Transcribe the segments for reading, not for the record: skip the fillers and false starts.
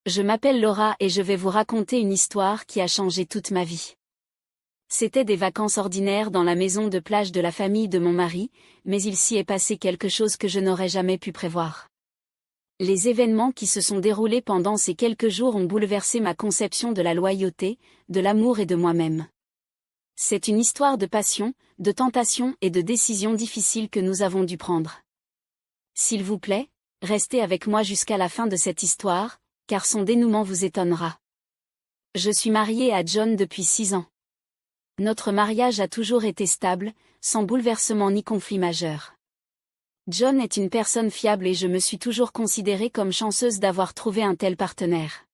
Je m'appelle Laura et je vais vous raconter une histoire qui a changé toute ma vie. C'étaient des vacances ordinaires dans la maison de plage de la famille de mon mari, mais il s'y est passé quelque chose que je n'aurais jamais pu prévoir. Les événements qui se sont déroulés pendant ces quelques jours ont bouleversé ma conception de la loyauté, de l'amour et de moi-même. C'est une histoire de passion, de tentation et de décisions difficiles que nous avons dû prendre. S'il vous plaît, restez avec moi jusqu'à la fin de cette histoire, car son dénouement vous étonnera. Je suis mariée à John depuis 6 ans. Notre mariage a toujours été stable, sans bouleversement ni conflit majeur. John est une personne fiable et je me suis toujours considérée comme chanceuse d'avoir trouvé un tel partenaire.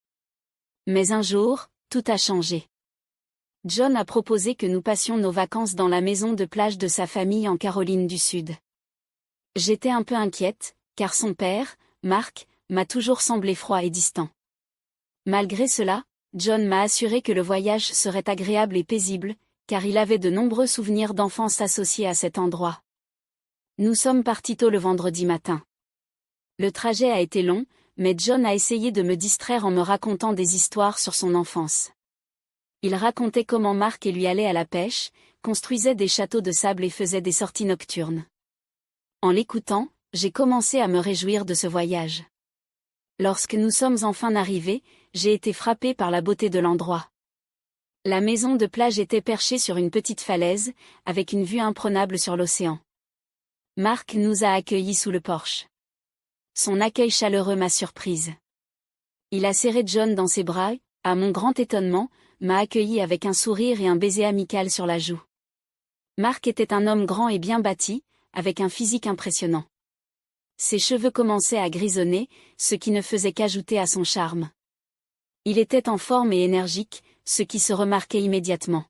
Mais un jour, tout a changé. John a proposé que nous passions nos vacances dans la maison de plage de sa famille en Caroline du Sud. J'étais un peu inquiète, car son père, Mark, m'a toujours semblé froid et distant. Malgré cela, John m'a assuré que le voyage serait agréable et paisible, car il avait de nombreux souvenirs d'enfance associés à cet endroit. Nous sommes partis tôt le vendredi matin. Le trajet a été long, mais John a essayé de me distraire en me racontant des histoires sur son enfance. Il racontait comment Mark et lui allaient à la pêche, construisaient des châteaux de sable et faisaient des sorties nocturnes. En l'écoutant, j'ai commencé à me réjouir de ce voyage. Lorsque nous sommes enfin arrivés, j'ai été frappée par la beauté de l'endroit. La maison de plage était perchée sur une petite falaise, avec une vue imprenable sur l'océan. Mark nous a accueillis sous le porche. Son accueil chaleureux m'a surprise. Il a serré John dans ses bras, à mon grand étonnement, m'a accueilli avec un sourire et un baiser amical sur la joue. Mark était un homme grand et bien bâti, avec un physique impressionnant. Ses cheveux commençaient à grisonner, ce qui ne faisait qu'ajouter à son charme. Il était en forme et énergique, ce qui se remarquait immédiatement.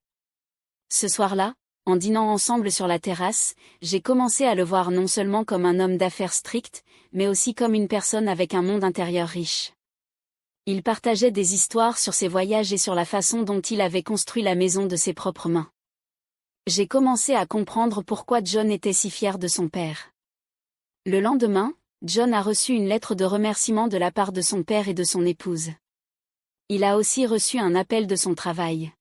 Ce soir-là, en dînant ensemble sur la terrasse, j'ai commencé à le voir non seulement comme un homme d'affaires strict, mais aussi comme une personne avec un monde intérieur riche. Il partageait des histoires sur ses voyages et sur la façon dont il avait construit la maison de ses propres mains. J'ai commencé à comprendre pourquoi John était si fier de son père. Le lendemain, John a reçu une lettre de remerciement de la part de son père et de son épouse. Il a aussi reçu un appel de son travail.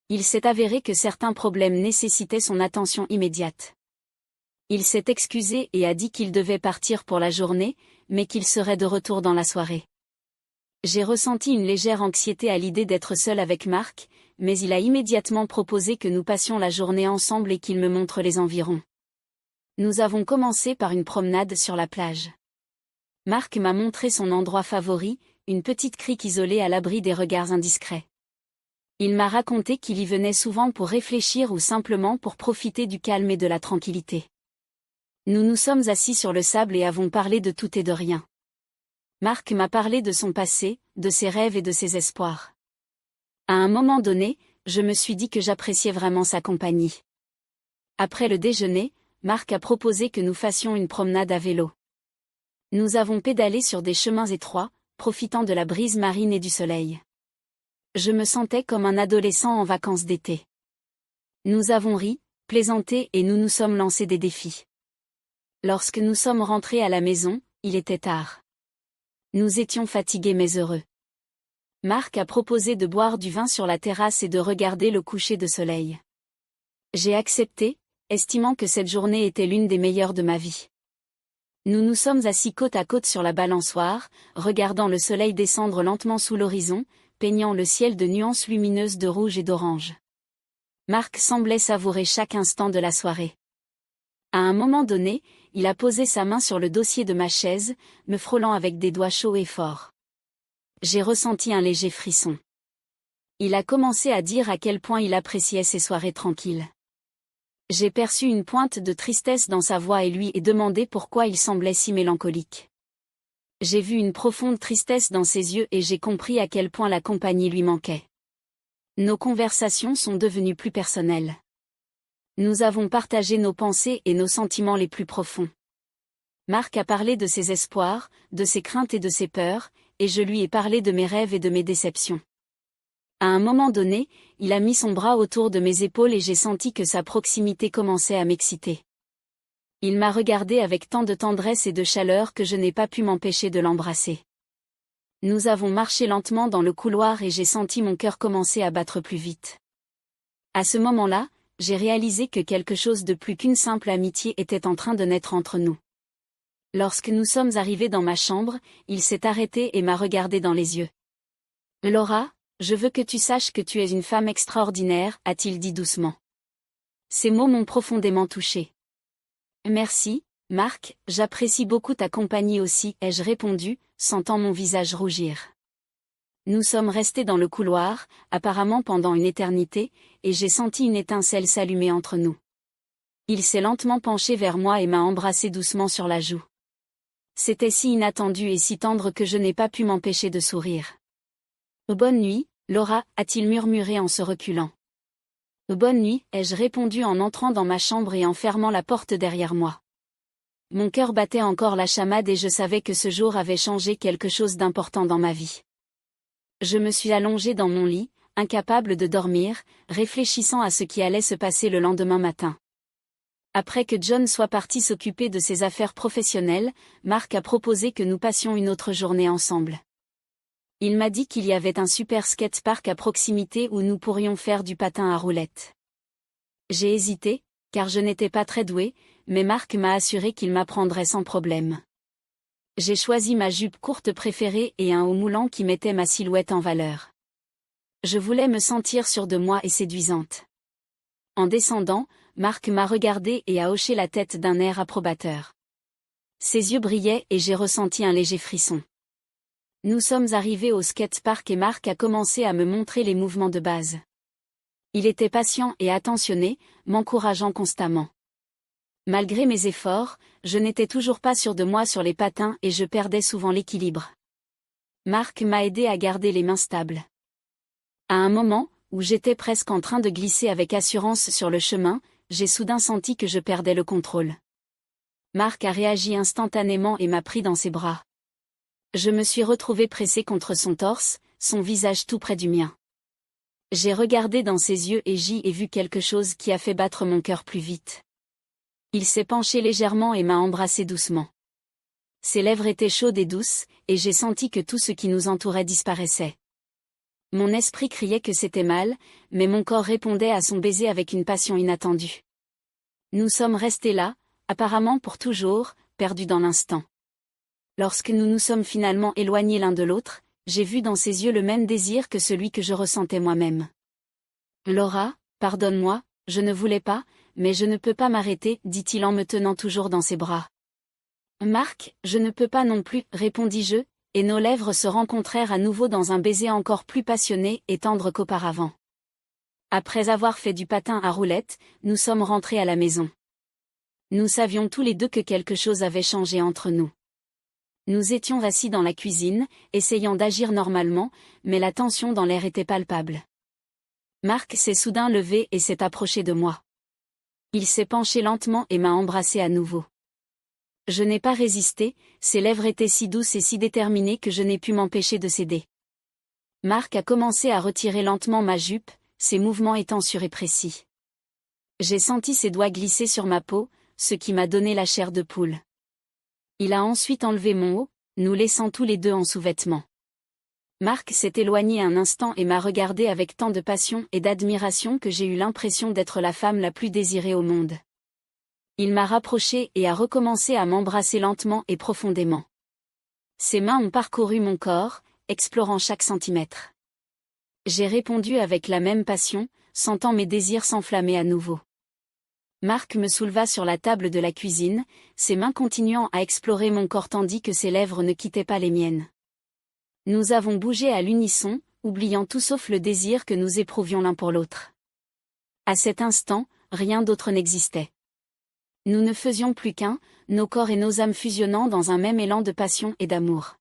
Il s'est avéré que certains problèmes nécessitaient son attention immédiate. Il s'est excusé et a dit qu'il devait partir pour la journée, mais qu'il serait de retour dans la soirée. J'ai ressenti une légère anxiété à l'idée d'être seule avec Mark, mais il a immédiatement proposé que nous passions la journée ensemble et qu'il me montre les environs. Nous avons commencé par une promenade sur la plage. Mark m'a montré son endroit favori, une petite crique isolée à l'abri des regards indiscrets. Il m'a raconté qu'il y venait souvent pour réfléchir ou simplement pour profiter du calme et de la tranquillité. Nous nous sommes assis sur le sable et avons parlé de tout et de rien. Mark m'a parlé de son passé, de ses rêves et de ses espoirs. À un moment donné, je me suis dit que j'appréciais vraiment sa compagnie. Après le déjeuner, Mark a proposé que nous fassions une promenade à vélo. Nous avons pédalé sur des chemins étroits, profitant de la brise marine et du soleil. Je me sentais comme un adolescent en vacances d'été. Nous avons ri, plaisanté et nous nous sommes lancés des défis. Lorsque nous sommes rentrés à la maison, il était tard. Nous étions fatigués mais heureux. Mark a proposé de boire du vin sur la terrasse et de regarder le coucher de soleil. J'ai accepté, estimant que cette journée était l'une des meilleures de ma vie. Nous nous sommes assis côte à côte sur la balançoire, regardant le soleil descendre lentement sous l'horizon, peignant le ciel de nuances lumineuses de rouge et d'orange. Mark semblait savourer chaque instant de la soirée. À un moment donné, il a posé sa main sur le dossier de ma chaise, me frôlant avec des doigts chauds et forts. J'ai ressenti un léger frisson. Il a commencé à dire à quel point il appréciait ses soirées tranquilles. J'ai perçu une pointe de tristesse dans sa voix et lui ai demandé pourquoi il semblait si mélancolique. J'ai vu une profonde tristesse dans ses yeux et j'ai compris à quel point la compagnie lui manquait. Nos conversations sont devenues plus personnelles. Nous avons partagé nos pensées et nos sentiments les plus profonds. Mark a parlé de ses espoirs, de ses craintes et de ses peurs, et je lui ai parlé de mes rêves et de mes déceptions. À un moment donné, il a mis son bras autour de mes épaules et j'ai senti que sa proximité commençait à m'exciter. Il m'a regardé avec tant de tendresse et de chaleur que je n'ai pas pu m'empêcher de l'embrasser. Nous avons marché lentement dans le couloir et j'ai senti mon cœur commencer à battre plus vite. À ce moment-là, j'ai réalisé que quelque chose de plus qu'une simple amitié était en train de naître entre nous. Lorsque nous sommes arrivés dans ma chambre, il s'est arrêté et m'a regardé dans les yeux. « Laura, je veux que tu saches que tu es une femme extraordinaire, a-t-il dit doucement. Ces mots m'ont profondément touchée. « Merci, Marc, j'apprécie beaucoup ta compagnie aussi, ai-je répondu, sentant mon visage rougir. Nous sommes restés dans le couloir, apparemment pendant une éternité, et j'ai senti une étincelle s'allumer entre nous. Il s'est lentement penché vers moi et m'a embrassé doucement sur la joue. C'était si inattendu et si tendre que je n'ai pas pu m'empêcher de sourire. « Bonne nuit, Laura, a-t-il murmuré en se reculant. « Bonne nuit, ai-je répondu en entrant dans ma chambre et en fermant la porte derrière moi. Mon cœur battait encore la chamade et je savais que ce jour avait changé quelque chose d'important dans ma vie. Je me suis allongée dans mon lit, incapable de dormir, réfléchissant à ce qui allait se passer le lendemain matin. Après que John soit parti s'occuper de ses affaires professionnelles, Marc a proposé que nous passions une autre journée ensemble. Il m'a dit qu'il y avait un super skatepark à proximité où nous pourrions faire du patin à roulettes. J'ai hésité, car je n'étais pas très douée, mais Marc m'a assuré qu'il m'apprendrait sans problème. J'ai choisi ma jupe courte préférée et un haut moulant qui mettait ma silhouette en valeur. Je voulais me sentir sûre de moi et séduisante. En descendant, Marc m'a regardée et a hoché la tête d'un air approbateur. Ses yeux brillaient et j'ai ressenti un léger frisson. Nous sommes arrivés au skatepark et Marc a commencé à me montrer les mouvements de base. Il était patient et attentionné, m'encourageant constamment. Malgré mes efforts, je n'étais toujours pas sûre de moi sur les patins et je perdais souvent l'équilibre. Marc m'a aidé à garder les mains stables. À un moment, où j'étais presque en train de glisser avec assurance sur le chemin, j'ai soudain senti que je perdais le contrôle. Marc a réagi instantanément et m'a pris dans ses bras. Je me suis retrouvée pressée contre son torse, son visage tout près du mien. J'ai regardé dans ses yeux et j'y ai vu quelque chose qui a fait battre mon cœur plus vite. Il s'est penché légèrement et m'a embrassée doucement. Ses lèvres étaient chaudes et douces, et j'ai senti que tout ce qui nous entourait disparaissait. Mon esprit criait que c'était mal, mais mon corps répondait à son baiser avec une passion inattendue. Nous sommes restés là, apparemment pour toujours, perdus dans l'instant. Lorsque nous nous sommes finalement éloignés l'un de l'autre, j'ai vu dans ses yeux le même désir que celui que je ressentais moi-même. « Laura, pardonne-moi, je ne voulais pas, mais je ne peux pas m'arrêter, dit-il en me tenant toujours dans ses bras. « Marc, je ne peux pas non plus, répondis-je, et nos lèvres se rencontrèrent à nouveau dans un baiser encore plus passionné et tendre qu'auparavant. Après avoir fait du patin à roulettes, nous sommes rentrés à la maison. Nous savions tous les deux que quelque chose avait changé entre nous. Nous étions assis dans la cuisine, essayant d'agir normalement, mais la tension dans l'air était palpable. Marc s'est soudain levé et s'est approché de moi. Il s'est penché lentement et m'a embrassé à nouveau. Je n'ai pas résisté, ses lèvres étaient si douces et si déterminées que je n'ai pu m'empêcher de céder. Marc a commencé à retirer lentement ma jupe, ses mouvements étant sûrs et précis. J'ai senti ses doigts glisser sur ma peau, ce qui m'a donné la chair de poule. Il a ensuite enlevé mon haut, nous laissant tous les deux en sous-vêtements. Marc s'est éloigné un instant et m'a regardé avec tant de passion et d'admiration que j'ai eu l'impression d'être la femme la plus désirée au monde. Il m'a rapproché et a recommencé à m'embrasser lentement et profondément. Ses mains ont parcouru mon corps, explorant chaque centimètre. J'ai répondu avec la même passion, sentant mes désirs s'enflammer à nouveau. Marc me souleva sur la table de la cuisine, ses mains continuant à explorer mon corps tandis que ses lèvres ne quittaient pas les miennes. Nous avons bougé à l'unisson, oubliant tout sauf le désir que nous éprouvions l'un pour l'autre. À cet instant, rien d'autre n'existait. Nous ne faisions plus qu'un, nos corps et nos âmes fusionnant dans un même élan de passion et d'amour.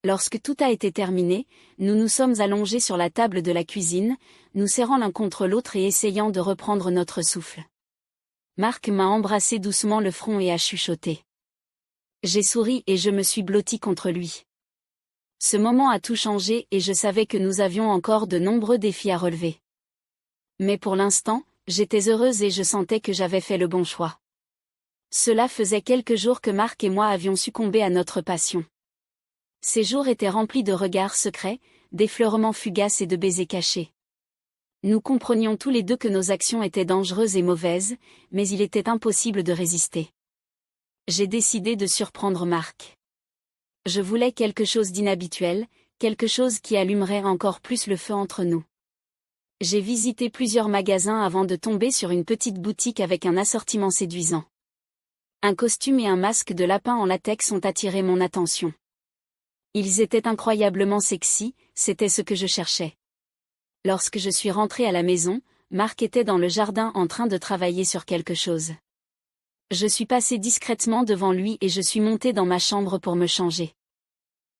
Lorsque tout a été terminé, nous nous sommes allongés sur la table de la cuisine, nous serrant l'un contre l'autre et essayant de reprendre notre souffle. Marc m'a embrassé doucement le front et a chuchoté. J'ai souri et je me suis blottie contre lui. Ce moment a tout changé et je savais que nous avions encore de nombreux défis à relever. Mais pour l'instant, j'étais heureuse et je sentais que j'avais fait le bon choix. Cela faisait quelques jours que Marc et moi avions succombé à notre passion. Ces jours étaient remplis de regards secrets, d'effleurements fugaces et de baisers cachés. Nous comprenions tous les deux que nos actions étaient dangereuses et mauvaises, mais il était impossible de résister. J'ai décidé de surprendre Marc. Je voulais quelque chose d'inhabituel, quelque chose qui allumerait encore plus le feu entre nous. J'ai visité plusieurs magasins avant de tomber sur une petite boutique avec un assortiment séduisant. Un costume et un masque de lapin en latex ont attiré mon attention. Ils étaient incroyablement sexy, c'était ce que je cherchais. Lorsque je suis rentrée à la maison, Marc était dans le jardin en train de travailler sur quelque chose. Je suis passée discrètement devant lui et je suis montée dans ma chambre pour me changer.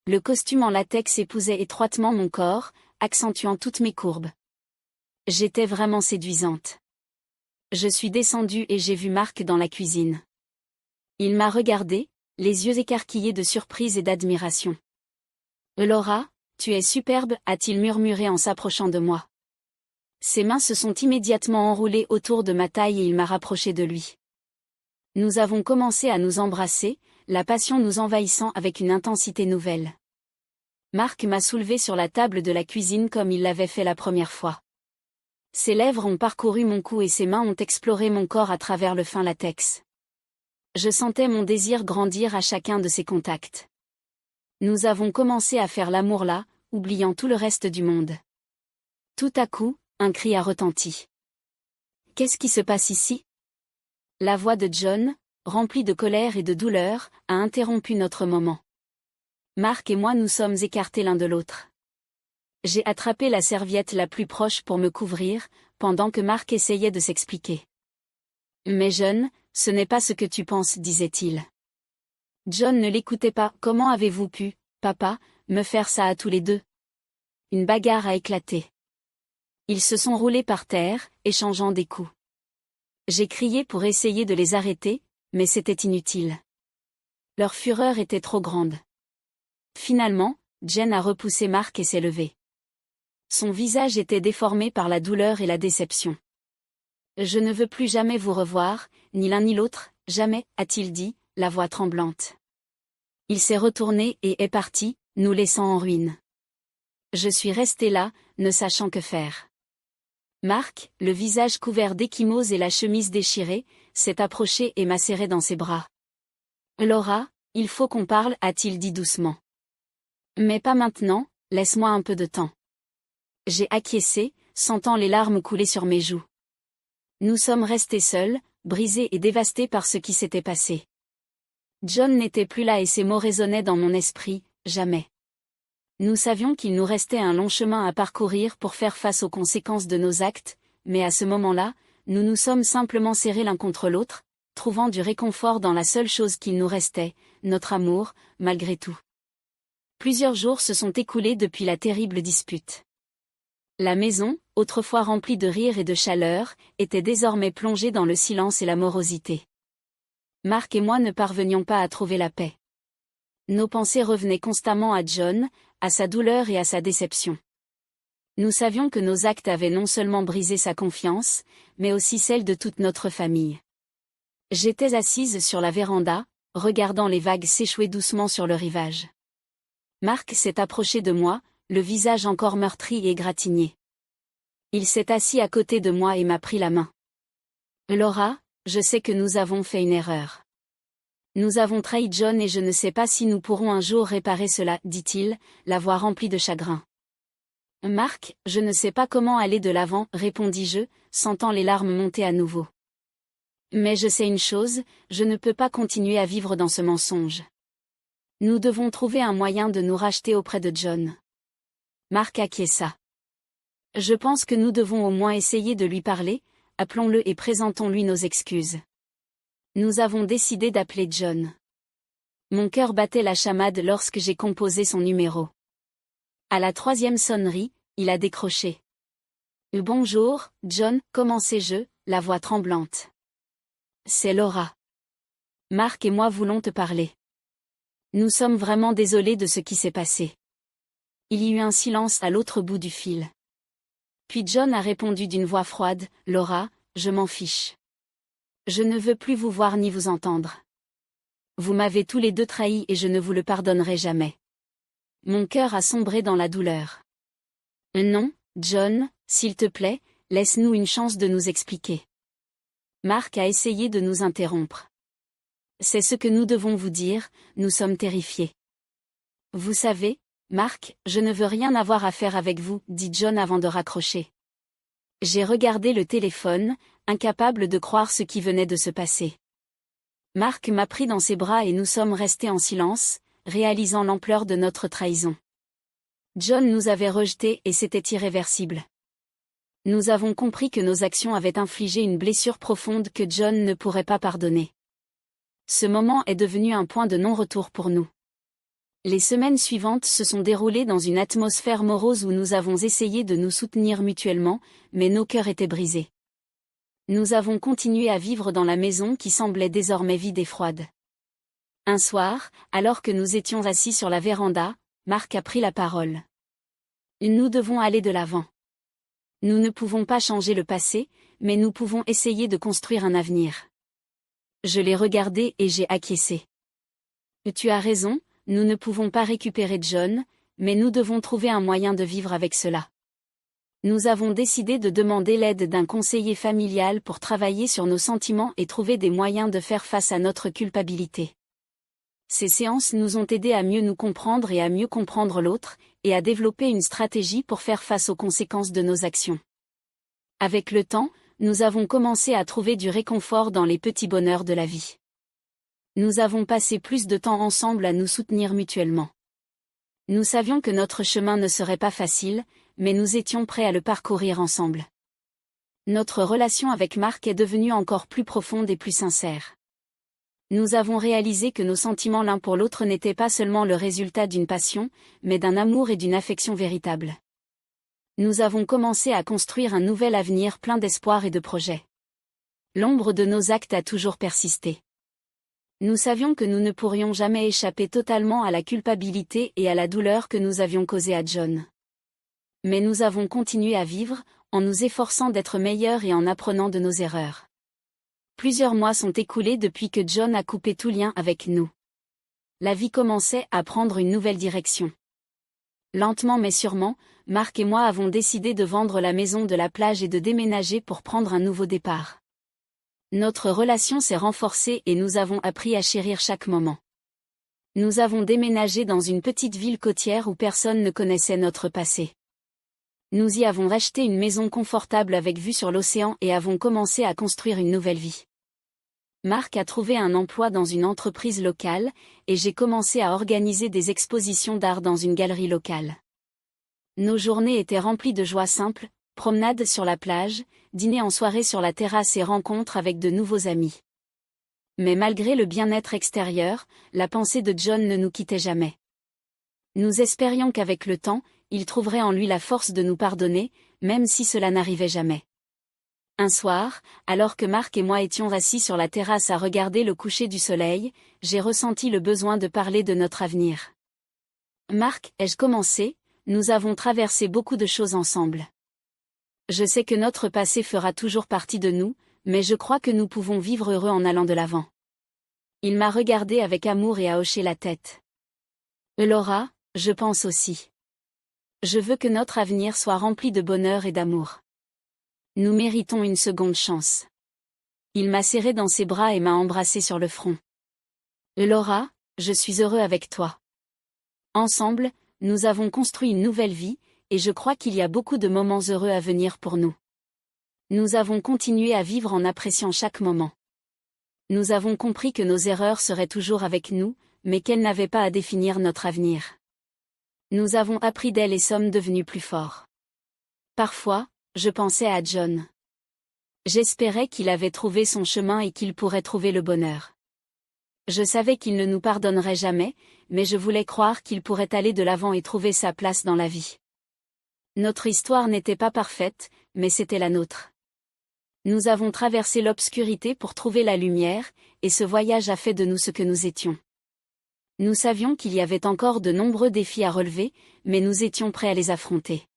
Le costume en latex épousait étroitement mon corps, accentuant toutes mes courbes. J'étais vraiment séduisante. Je suis descendue et j'ai vu Marc dans la cuisine. Il m'a regardée, les yeux écarquillés de surprise et d'admiration. « Laura, tu es superbe » a-t-il murmuré en s'approchant de moi. Ses mains se sont immédiatement enroulées autour de ma taille et il m'a rapproché de lui. Nous avons commencé à nous embrasser, la passion nous envahissant avec une intensité nouvelle. Marc m'a soulevée sur la table de la cuisine comme il l'avait fait la première fois. Ses lèvres ont parcouru mon cou et ses mains ont exploré mon corps à travers le fin latex. Je sentais mon désir grandir à chacun de ces contacts. Nous avons commencé à faire l'amour là, oubliant tout le reste du monde. Tout à coup, un cri a retenti. « Qu'est-ce qui se passe ici ?» La voix de John, remplie de colère et de douleur, a interrompu notre moment. Marc et moi nous sommes écartés l'un de l'autre. J'ai attrapé la serviette la plus proche pour me couvrir, pendant que Marc essayait de s'expliquer. « Mais John, ce n'est pas ce que tu penses, disait-il. John ne l'écoutait pas. « Comment avez-vous pu, papa, me faire ça à tous les deux ?» Une bagarre a éclaté. Ils se sont roulés par terre, échangeant des coups. J'ai crié pour essayer de les arrêter, mais c'était inutile. Leur fureur était trop grande. Finalement, Jen a repoussé Marc et s'est levée. Son visage était déformé par la douleur et la déception. « Je ne veux plus jamais vous revoir, ni l'un ni l'autre, jamais, a-t-il dit, la voix tremblante. Il s'est retourné et est parti, nous laissant en ruine. Je suis restée là, ne sachant que faire. Marc, le visage couvert d'ecchymoses et la chemise déchirée, s'est approché et m'a serré dans ses bras. « Laura, il faut qu'on parle, a-t-il dit doucement. Mais pas maintenant, laisse-moi un peu de temps. » J'ai acquiescé, sentant les larmes couler sur mes joues. Nous sommes restés seuls, brisés et dévastés par ce qui s'était passé. John n'était plus là et ces mots résonnaient dans mon esprit, jamais. Nous savions qu'il nous restait un long chemin à parcourir pour faire face aux conséquences de nos actes, mais à ce moment-là, nous nous sommes simplement serrés l'un contre l'autre, trouvant du réconfort dans la seule chose qu'il nous restait, notre amour, malgré tout. Plusieurs jours se sont écoulés depuis la terrible dispute. La maison, autrefois remplie de rire et de chaleur, était désormais plongée dans le silence et la morosité. Marc et moi ne parvenions pas à trouver la paix. Nos pensées revenaient constamment à John, à sa douleur et à sa déception. Nous savions que nos actes avaient non seulement brisé sa confiance, mais aussi celle de toute notre famille. J'étais assise sur la véranda, regardant les vagues s'échouer doucement sur le rivage. Marc s'est approché de moi, le visage encore meurtri et égratigné. Il s'est assis à côté de moi et m'a pris la main. « Laura, je sais que nous avons fait une erreur. Nous avons trahi John et je ne sais pas si nous pourrons un jour réparer cela, dit-il, la voix remplie de chagrin. « Marc, je ne sais pas comment aller de l'avant, répondis-je, sentant les larmes monter à nouveau. Mais je sais une chose, je ne peux pas continuer à vivre dans ce mensonge. Nous devons trouver un moyen de nous racheter auprès de John. » Marc acquiesça. « Je pense que nous devons au moins essayer de lui parler, appelons-le et présentons-lui nos excuses. » Nous avons décidé d'appeler John. Mon cœur battait la chamade lorsque j'ai composé son numéro. À la 3e sonnerie, il a décroché. « Bonjour, John, commençai-je, la voix tremblante. C'est Laura. Marc et moi voulons te parler. Nous sommes vraiment désolés de ce qui s'est passé. » Il y eut un silence à l'autre bout du fil. Puis John a répondu d'une voix froide, « Laura, je m'en fiche. Je ne veux plus vous voir ni vous entendre. Vous m'avez tous les deux trahis et je ne vous le pardonnerai jamais. mon cœur a sombré dans la douleur. Non, John, s'il te plaît, laisse-nous une chance de nous expliquer. Mark a essayé de nous interrompre. C'est ce que nous devons vous dire, nous sommes terrifiés. Vous savez, Mark, je ne veux rien avoir à faire avec vous, dit John avant de raccrocher. J'ai regardé le téléphone, incapable de croire ce qui venait de se passer. Mark m'a pris dans ses bras et nous sommes restés en silence, réalisant l'ampleur de notre trahison. John nous avait rejetés et c'était irréversible. Nous avons compris que nos actions avaient infligé une blessure profonde que John ne pourrait pas pardonner. Ce moment est devenu un point de non-retour pour nous. Les semaines suivantes se sont déroulées dans une atmosphère morose où nous avons essayé de nous soutenir mutuellement, mais nos cœurs étaient brisés. Nous avons continué à vivre dans la maison qui semblait désormais vide et froide. Un soir, alors que nous étions assis sur la véranda, Mark a pris la parole. Nous devons aller de l'avant. Nous ne pouvons pas changer le passé, mais nous pouvons essayer de construire un avenir. Je l'ai regardé et j'ai acquiescé. Tu as raison, nous ne pouvons pas récupérer John, mais nous devons trouver un moyen de vivre avec cela. Nous avons décidé de demander l'aide d'un conseiller familial pour travailler sur nos sentiments et trouver des moyens de faire face à notre culpabilité. Ces séances nous ont aidés à mieux nous comprendre et à mieux comprendre l'autre, et à développer une stratégie pour faire face aux conséquences de nos actions. Avec le temps, nous avons commencé à trouver du réconfort dans les petits bonheurs de la vie. Nous avons passé plus de temps ensemble à nous soutenir mutuellement. Nous savions que notre chemin ne serait pas facile, mais nous étions prêts à le parcourir ensemble. Notre relation avec Mark est devenue encore plus profonde et plus sincère. Nous avons réalisé que nos sentiments l'un pour l'autre n'étaient pas seulement le résultat d'une passion, mais d'un amour et d'une affection véritable. Nous avons commencé à construire un nouvel avenir plein d'espoir et de projets. L'ombre de nos actes a toujours persisté. Nous savions que nous ne pourrions jamais échapper totalement à la culpabilité et à la douleur que nous avions causée à John. Mais nous avons continué à vivre, en nous efforçant d'être meilleurs et en apprenant de nos erreurs. Plusieurs mois sont écoulés depuis que John a coupé tout lien avec nous. La vie commençait à prendre une nouvelle direction. Lentement mais sûrement, Mark et moi avons décidé de vendre la maison de la plage et de déménager pour prendre un nouveau départ. Notre relation s'est renforcée et nous avons appris à chérir chaque moment. Nous avons déménagé dans une petite ville côtière où personne ne connaissait notre passé. Nous y avons acheté une maison confortable avec vue sur l'océan et avons commencé à construire une nouvelle vie. Mark a trouvé un emploi dans une entreprise locale, et j'ai commencé à organiser des expositions d'art dans une galerie locale. Nos journées étaient remplies de joie simple, promenades sur la plage, dîners en soirée sur la terrasse et rencontres avec de nouveaux amis. Mais malgré le bien-être extérieur, la pensée de John ne nous quittait jamais. Nous espérions qu'avec le temps, il trouverait en lui la force de nous pardonner, même si cela n'arrivait jamais. Un soir, alors que Mark et moi étions assis sur la terrasse à regarder le coucher du soleil, j'ai ressenti le besoin de parler de notre avenir. Mark, ai-je commencé, nous avons traversé beaucoup de choses ensemble. Je sais que notre passé fera toujours partie de nous, mais je crois que nous pouvons vivre heureux en allant de l'avant. Il m'a regardé avec amour et a hoché la tête. Laura, je pense aussi. Je veux que notre avenir soit rempli de bonheur et d'amour. Nous méritons une seconde chance. Il m'a serré dans ses bras et m'a embrassé sur le front. Laura, je suis heureux avec toi. Ensemble, nous avons construit une nouvelle vie, et je crois qu'il y a beaucoup de moments heureux à venir pour nous. Nous avons continué à vivre en appréciant chaque moment. Nous avons compris que nos erreurs seraient toujours avec nous, mais qu'elles n'avaient pas à définir notre avenir. Nous avons appris d'elle et sommes devenus plus forts. Parfois, je pensais à John. J'espérais qu'il avait trouvé son chemin et qu'il pourrait trouver le bonheur. Je savais qu'il ne nous pardonnerait jamais, mais je voulais croire qu'il pourrait aller de l'avant et trouver sa place dans la vie. Notre histoire n'était pas parfaite, mais c'était la nôtre. Nous avons traversé l'obscurité pour trouver la lumière, et ce voyage a fait de nous ce que nous étions. Nous savions qu'il y avait encore de nombreux défis à relever, mais nous étions prêts à les affronter.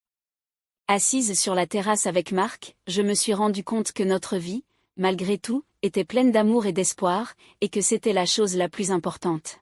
Assise sur la terrasse avec Mark, je me suis rendu compte que notre vie, malgré tout, était pleine d'amour et d'espoir, et que c'était la chose la plus importante.